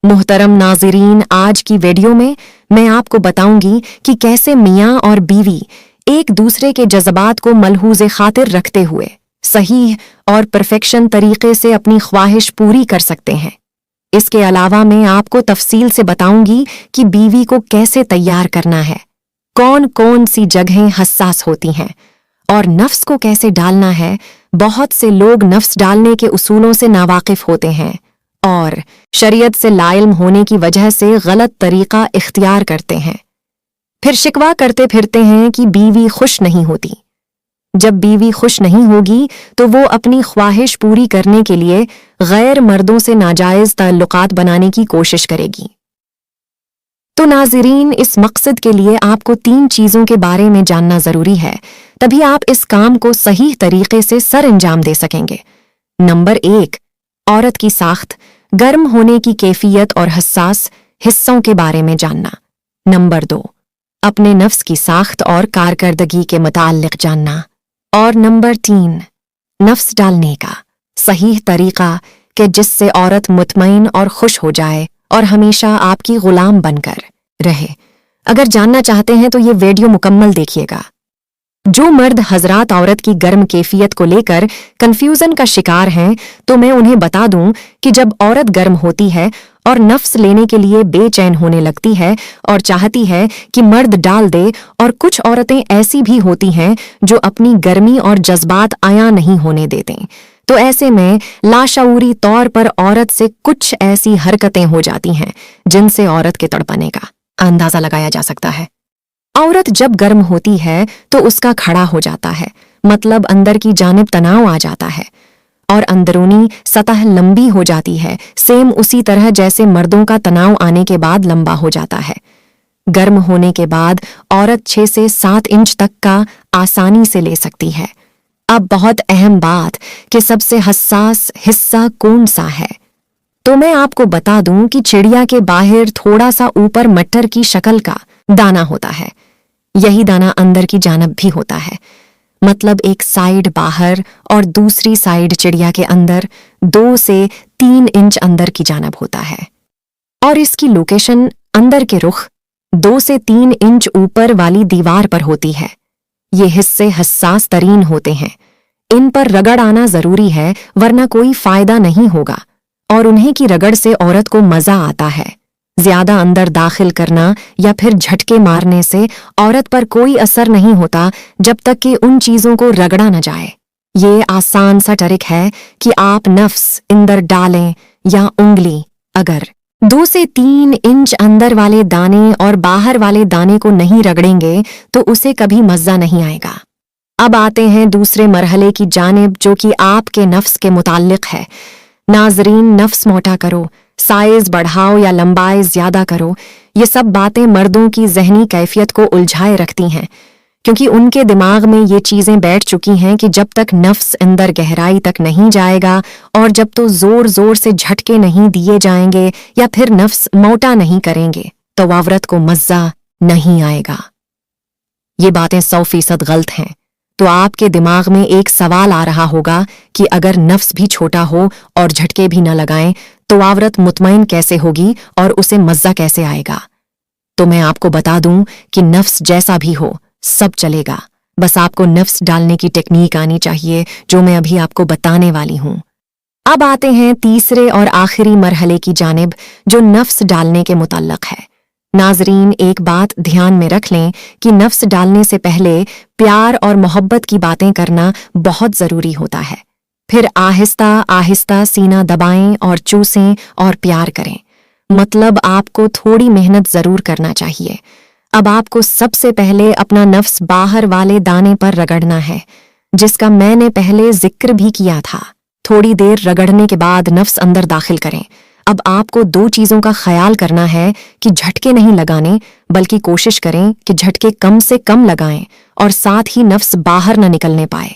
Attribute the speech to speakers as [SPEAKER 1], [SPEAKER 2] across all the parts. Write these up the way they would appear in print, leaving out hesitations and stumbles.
[SPEAKER 1] मुहतरम नाज़रीन, आज की वीडियो में मैं आपको बताऊंगी कि कैसे मियाँ और बीवी एक दूसरे के जज्बात को मलहूज़े खातिर रखते हुए सही और परफेक्शन तरीके से अपनी ख्वाहिश पूरी कर सकते हैं। इसके अलावा मैं आपको तफसील से बताऊंगी कि बीवी को कैसे तैयार करना है, कौन कौन सी जगहें हसास होती हैं और नफ्स को कैसे डालना है। बहुत से लोग नफ्स डालने के उसूलों से नावाकिफ होते हैं और शरीयत से लाइल्म होने की वजह से गलत तरीका इख्तियार करते हैं। फिर शिकवा करते फिरते हैं कि बीवी खुश नहीं होती। जब बीवी खुश नहीं होगी तो वो अपनी ख्वाहिश पूरी करने के लिए गैर मर्दों से नाजायज ताल्लुकात बनाने की कोशिश करेगी। तो नाज़रीन, इस मकसद के लिए आपको 3 चीज़ों के बारे में जानना ज़रूरी है, तभी आप इस काम को सही तरीके से सर अंजाम दे सकेंगे। नंबर 1, औरत की साख्त, गर्म होने की कैफियत और हसास हिस्सों के बारे में जानना। नंबर 2, अपने नफ्स की साख्त और कारकर्दगी के मुताल्लिक जानना। और नंबर 3, नफ्स डालने का सही तरीका कि जिससे औरत मुतमईन और खुश हो जाए और हमेशा आपकी गुलाम बनकर रहे। अगर जानना चाहते हैं तो ये वीडियो मुकम्मल देखिएगा। जो मर्द हजरात औरत की गर्म कैफियत को लेकर कंफ्यूजन का शिकार हैं, तो मैं उन्हें बता दूं कि जब औरत गर्म होती है और नफ्स लेने के लिए बेचैन होने लगती है और चाहती है कि मर्द डाल दे, और कुछ औरतें ऐसी भी होती हैं जो अपनी गर्मी और जज्बात आया नहीं होने देते, तो ऐसे में लाशऊरी तौर पर औरत से कुछ ऐसी हरकतें हो जाती हैं जिनसे औरत के तड़पने का अंदाजा लगाया जा सकता है। औरत जब गर्म होती है तो उसका खड़ा हो जाता है, मतलब अंदर की जानिब तनाव आ जाता है और अंदरूनी सतह लंबी हो जाती है, सेम उसी तरह जैसे मर्दों का तनाव आने के बाद लंबा हो जाता है। गर्म होने के बाद औरत 6 से 7 इंच तक का आसानी से ले सकती है। अब बहुत अहम बात कि सबसे हसास हिस्सा कौन सा है, तो मैं आपको बता दूं कि चिड़िया के बाहर थोड़ा सा ऊपर मटर की शक्ल का दाना होता है। यही दाना अंदर की जानब भी होता है, मतलब एक साइड बाहर और दूसरी साइड चिड़िया के अंदर 2 से 3 इंच अंदर की जानब होता है, और इसकी लोकेशन अंदर के रुख 2 से 3 इंच ऊपर वाली दीवार पर होती है। ये हिस्से हसास तरीन होते हैं, इन पर रगड़ आना जरूरी है, वरना कोई फायदा नहीं होगा, और उन्हीं की रगड़ से औरत को मजा आता है। ज्यादा अंदर दाखिल करना या फिर झटके मारने से औरत पर कोई असर नहीं होता जब तक कि उन चीजों को रगड़ा न जाए। ये आसान सा ट्रिक है कि आप नफ्स अंदर डालें या उंगली अगर 2 से 3 इंच अंदर वाले दाने और बाहर वाले दाने को नहीं रगड़ेंगे तो उसे कभी मजा नहीं आएगा। अब आते हैं दूसरे मरहले की जानिब, जो कि आपके नफ्स के मुताल्लिक है। नाजरीन, नफ्स मोटा करो, साइज बढ़ाओ या लंबाई ज्यादा करो, ये सब बातें मर्दों की जहनी कैफियत को उलझाए रखती हैं, क्योंकि उनके दिमाग में ये चीजें बैठ चुकी हैं कि जब तक नफ्स अंदर गहराई तक नहीं जाएगा और जब तो जोर जोर से झटके नहीं दिए जाएंगे या फिर नफ्स मोटा नहीं करेंगे तो औरत को मजा नहीं आएगा। ये बातें 100% गलत हैं। तो आपके दिमाग में एक सवाल आ रहा होगा कि अगर नफ्स भी छोटा हो और झटके भी न लगाएं तो औरत मुतमईन कैसे होगी और उसे मजा कैसे आएगा। तो मैं आपको बता दूं कि नफ्स जैसा भी हो सब चलेगा, बस आपको नफ्स डालने की टेक्निक आनी चाहिए, जो मैं अभी आपको बताने वाली हूं। अब आते हैं तीसरे और आखिरी मरहले की जानिब, जो नफ्स डालने के मुताल्लिक है। नाजरीन, एक बात ध्यान में रख लें कि नफ्स डालने से पहले प्यार और मोहब्बत की बातें करना बहुत जरूरी होता है। फिर आहिस्ता आहिस्ता सीना दबाएं और चूसें और प्यार करें, मतलब आपको थोड़ी मेहनत जरूर करना चाहिए। अब आपको सबसे पहले अपना नफ्स बाहर वाले दाने पर रगड़ना है, जिसका मैंने पहले जिक्र भी किया था। थोड़ी देर रगड़ने के बाद नफ्स अंदर दाखिल करें। अब आपको 2 चीजों का ख्याल करना है कि झटके नहीं लगाने, बल्कि कोशिश करें कि झटके कम से कम लगाएं और साथ ही नफ्स बाहर न निकलने पाए,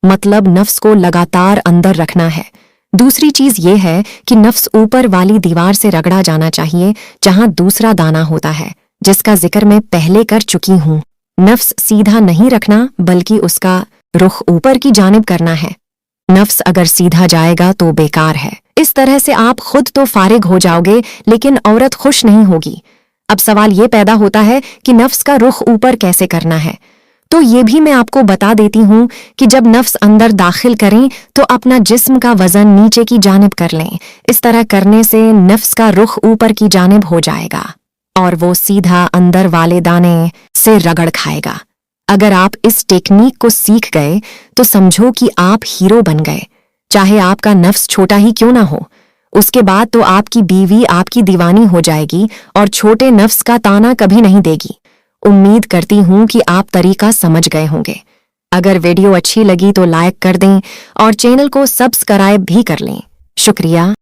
[SPEAKER 1] मतलब नफ्स को लगातार अंदर रखना है। दूसरी चीज ये है कि नफ्स ऊपर वाली दीवार से रगड़ा जाना चाहिए जहां दूसरा दाना होता है, जिसका जिक्र मैं पहले कर चुकी हूं। नफ्स सीधा नहीं रखना, बल्कि उसका रुख ऊपर की जानिब करना है। नफ्स अगर सीधा जाएगा तो बेकार है, इस तरह से आप खुद तो फारिग हो जाओगे, लेकिन औरत खुश नहीं होगी। अब सवाल ये पैदा होता है कि नफ्स का रुख ऊपर कैसे करना है। तो ये भी मैं आपको बता देती हूँ कि जब नफ्स अंदर दाखिल करें तो अपना जिस्म का वजन नीचे की जानिब कर लें। इस तरह करने से नफ्स का रुख ऊपर की जानिब हो जाएगा और वो सीधा अंदर वाले दाने से रगड़ खाएगा। अगर आप इस टेक्निक को सीख गए तो समझो कि आप हीरो बन गए, चाहे आपका नफ्स छोटा ही क्यों ना हो। उसके बाद तो आपकी बीवी आपकी दीवानी हो जाएगी और छोटे नफ्स का ताना कभी नहीं देगी। उम्मीद करती हूँ कि आप तरीका समझ गए होंगे। अगर वीडियो अच्छी लगी तो लाइक कर दें और चैनल को सब्सक्राइब भी कर लें। शुक्रिया।